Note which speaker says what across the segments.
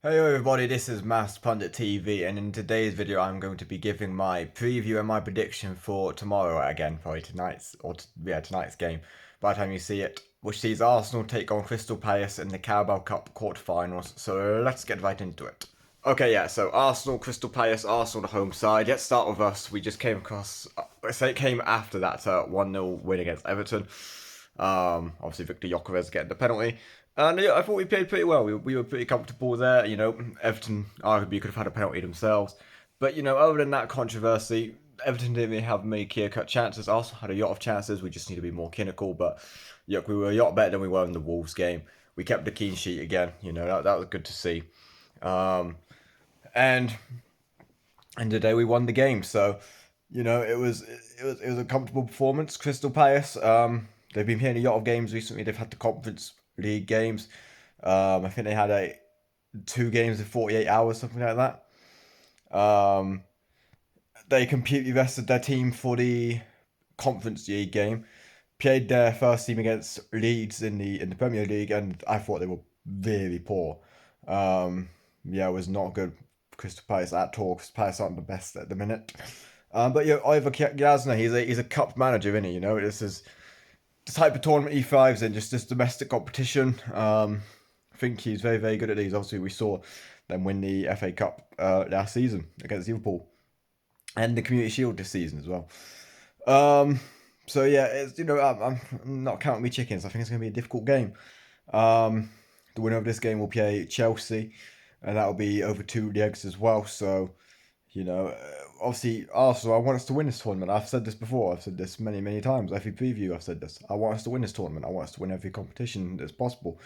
Speaker 1: Hey everybody, this is Mass Pundit TV, and in today's video I'm going to be giving my preview and my prediction for tomorrow, again probably tonight's game by the time you see it, which sees Arsenal take on Crystal Palace in the Carabao Cup quarterfinals. So let's get right into it. Okay, yeah, so Arsenal, Crystal Palace, Arsenal the home side. Let's start with us. We just came across, I say it came after that 1-0 win against Everton. Obviously Victor Gyökeres getting the penalty. And yeah, I thought we played pretty well. We were pretty comfortable there. Everton arguably could have had a penalty themselves. But, other than that controversy, Everton didn't really have many clear-cut chances. Arsenal had a lot of chances. We just need to be more clinical. But, yeah, we were a lot better than we were in the Wolves game. We kept the clean sheet again. That was good to see. And today we won the game. So, it was a comfortable performance. Crystal Palace, they've been playing a lot of games recently. They've had the Conference League games. I think they had 2 games in 48 hours, something like that. They completely rested their team for the Conference League game. Played their first team against Leeds in the Premier League, and I thought they were very poor. Yeah, it was not good. Crystal Palace at all. Crystal Palace aren't the best at the minute. But yeah, Ivor Glasner, he's a cup manager, isn't he? This is the type of tournament he thrives in, just this domestic competition. I think he's very, very good at these. Obviously, we saw them win the FA Cup last season against Liverpool, and the Community Shield this season as well. So yeah, I'm not counting me chickens. I think it's going to be a difficult game. The winner of this game will play Chelsea, and that will be over 2 legs as well. So, obviously, Arsenal, I want us to win this tournament. I've said this before. I've said this many, many times. Every preview, I've said this. I want us to win this tournament. I want us to win every competition that's possible.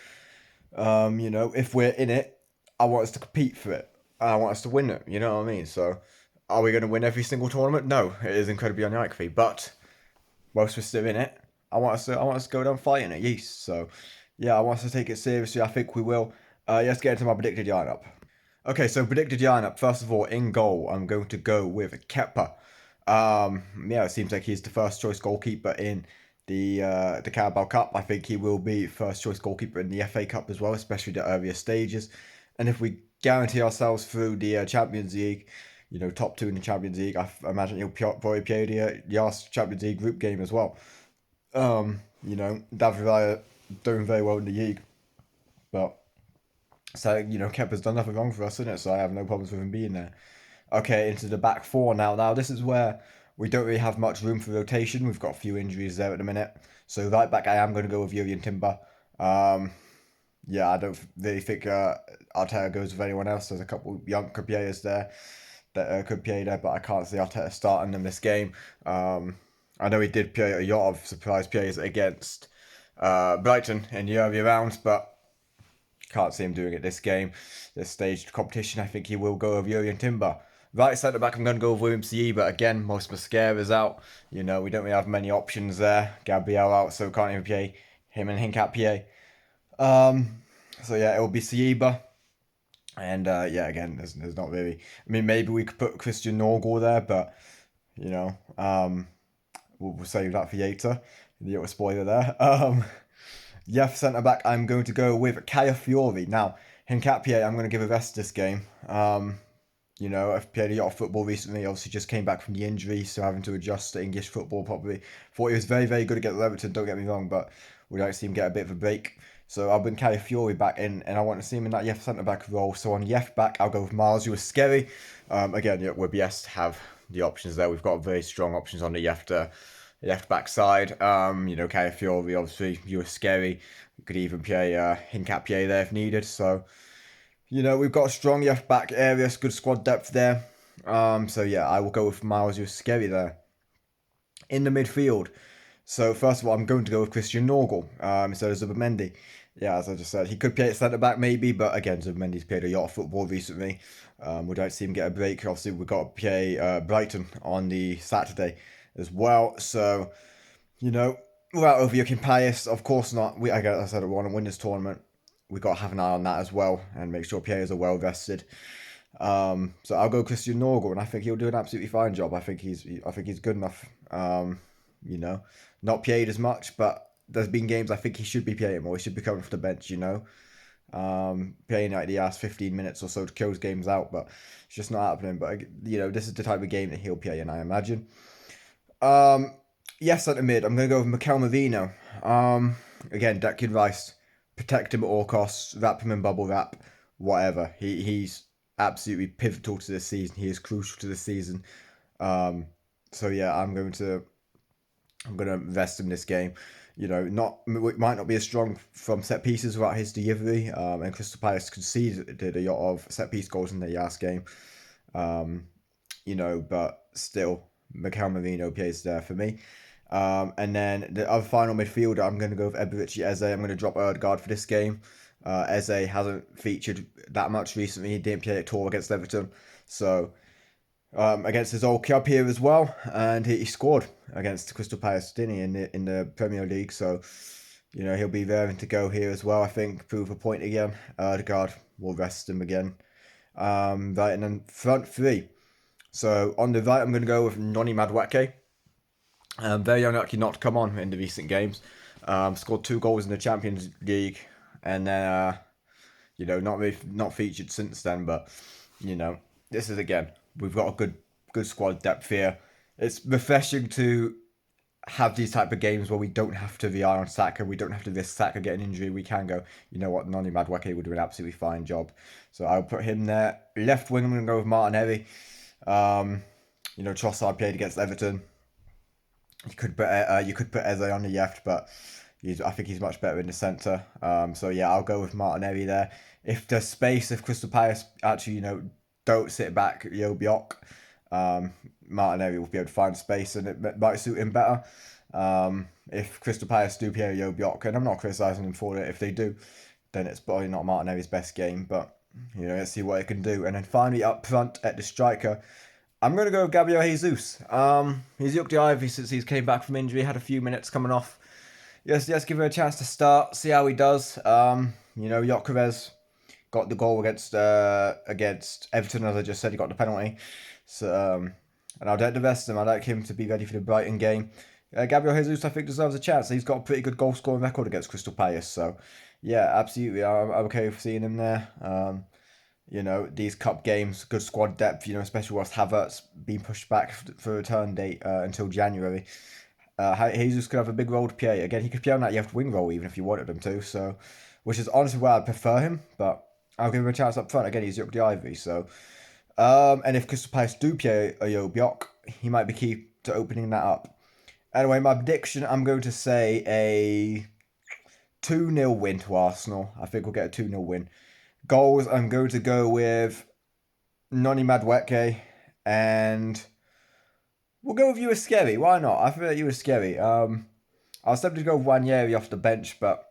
Speaker 1: If we're in it, I want us to compete for it. I want us to win it. You know what I mean? So, are we going to win every single tournament? No, it is incredibly unlikely. But whilst we're still in it, I want us to go down fighting at least. So, yeah, I want us to take it seriously. I think we will. Let's get into my predicted lineup. Okay, so predicted lineup. First of all, in goal, I'm going to go with Kepa. Yeah, it seems like he's the first choice goalkeeper in the Carabao Cup. I think he will be first choice goalkeeper in the FA Cup as well, especially the earlier stages. And if we guarantee ourselves through the Champions League, top two in the Champions League, I imagine he'll probably play the last Champions League group game as well. David Villa doing very well in the league, but so Kepa's done nothing wrong for us, isn't it? So I have no problems with him being there. Okay, into the back four now. Now this is where we don't really have much room for rotation. We've got a few injuries there at the minute. So right back, I am going to go with Jurgen Timber. Yeah, I don't really think Arteta goes with anyone else. There's a couple of young players there that could play there, but I can't see Arteta starting them this game. I know he did play a lot of surprise players against Brighton in the earlier rounds, but can't see him doing it this game. This staged competition, I think he will go with Jurgen Timber. Right centre back, I'm going to go with William Saliba. Again, most Mascara's out. We don't really have many options there. Gabriel out, so can't even play him and Hinkapie. So yeah, it will be Saliba. And yeah, again, there's not really. I mean, maybe we could put Christian Norgor there, but we'll save that for later. The little spoiler there. Yeah, for centre back, I'm going to go with Kaya Fiore. Now, Hinkapie, I'm going to give a rest this game. I've played a lot of football recently. Obviously, just came back from the injury, so having to adjust to English football probably. Thought he was very, very good against Everton, don't get me wrong, but we'd like to see him get a bit of a break. So I'll bring Kaya Fiore back in, and I want to see him in that left centre back role. So on left back, I'll go with Miles. You were scary. Again, we're blessed to have the options there. We've got very strong options on the left back side. Kaya Fiore, obviously, you were scary. We could even play Hinkapie there if needed. So, we've got a strong left back area, good squad depth there. So yeah, I will go with Miles. You were scary there. In the midfield. So first of all, I'm going to go with Christian Norgel instead of Zubimendi. Yeah, as I just said, he could play at centre back maybe, but again, Zubimendi's played a lot of football recently. We'd like to see him get a break. Obviously, we've got to play Brighton on the Saturday as well. So, without overlooking Palace, of course not. Like I said, we want to win this tournament. We've got to have an eye on that as well and make sure players are well vested. So I'll go Christian Norgel, and I think he'll do an absolutely fine job. I think he's good enough. Not played as much, but there's been games I think he should be playing more. He should be coming off the bench. playing like the last 15 minutes or so to close games out, but it's just not happening. But this is the type of game that he'll play in, I imagine. Um, yes, at the mid, I'm going to go with Mikel Merino. Again, Declan Rice, protect him at all costs, wrap him in bubble wrap, whatever. He's absolutely pivotal to this season. He is crucial to this season. Um, so yeah, I'm gonna invest in this game. Not it might not be as strong from set pieces without his delivery. And Crystal Palace conceded a lot of set piece goals in the last game. Um, but still, Mikel Merino plays there for me. And then the other final midfielder, I'm going to go with Eberechi Eze. I'm going to drop Odegaard for this game. Eze hasn't featured that much recently. He didn't play at all against Everton. So against his old club here as well, and he scored against Crystal Palace, didn't he, in the Premier League? So he'll be raring to go here as well. I think prove a point again. Odegaard will rest him again. Right, and then front three. So on the right, I'm going to go with Noni Madueke. Very unlucky not to come on in the recent games. Scored 2 goals in the Champions League, and then not featured since then. But this is again, we've got a good squad depth here. It's refreshing to have these type of games where we don't have to rely on Saka, we don't have to risk Saka getting injury. We can go, you know what, Noni Madueke would do an absolutely fine job. So I'll put him there. Left wing, I'm going to go with Martinelli. Trossard played against Everton. You could put Eze on the left, but I think he's much better in the centre. So yeah, I'll go with Martinelli there. If there's space, if Crystal Palace actually don't sit back Jobiok, Martinelli will be able to find space, and it might suit him better. If Crystal Palace do play Jobiok, and I'm not criticising them for it, if they do, then it's probably not Martinelli's best game. But let's see what he can do. And then finally up front at the striker, I'm going to go with Gabriel Jesus. He's looked the ivy since he's came back from injury, had a few minutes coming off. Yes, give him a chance to start, see how he does. Gyökeres got the goal against Everton, as I just said. He got the penalty. So, and I'll let the rest of them. I like him to be ready for the Brighton game. Gabriel Jesus, I think, deserves a chance. He's got a pretty good goal scoring record against Crystal Palace. So, yeah, absolutely, I'm okay with seeing him there. These cup games, good squad depth, especially whilst Havertz being pushed back for a return date until January. Jesus could have a big role to play. Again, he could play on that left wing role even if you wanted him to, so, which is honestly where I prefer him, but I'll give him a chance up front. Again, he's the ivy, so. And if Crystal Palace do play a Jobiok, he might be key to opening that up. Anyway, my prediction, I'm going to say a 2-0 win to Arsenal. I think we'll get a 2-0 win. Goals, I'm going to go with Noni Madueke, and we'll go with Uwascari. Why not? I feel like Uwascari. I was tempted to go with Wanyeri off the bench, but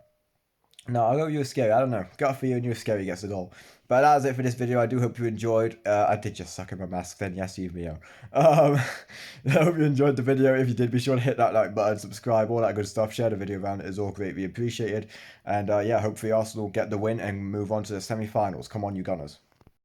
Speaker 1: no, I'll go with Uwascari. I don't know. Got a feeling Uwascari gets it all. But that was it for this video. I do hope you enjoyed. I did just suck in my mask then. Yes, leave me out. I hope you enjoyed the video. If you did, be sure to hit that like button, subscribe, all that good stuff. Share the video around. It is all greatly appreciated. And hopefully Arsenal get the win and move on to the semi-finals. Come on, you Gunners.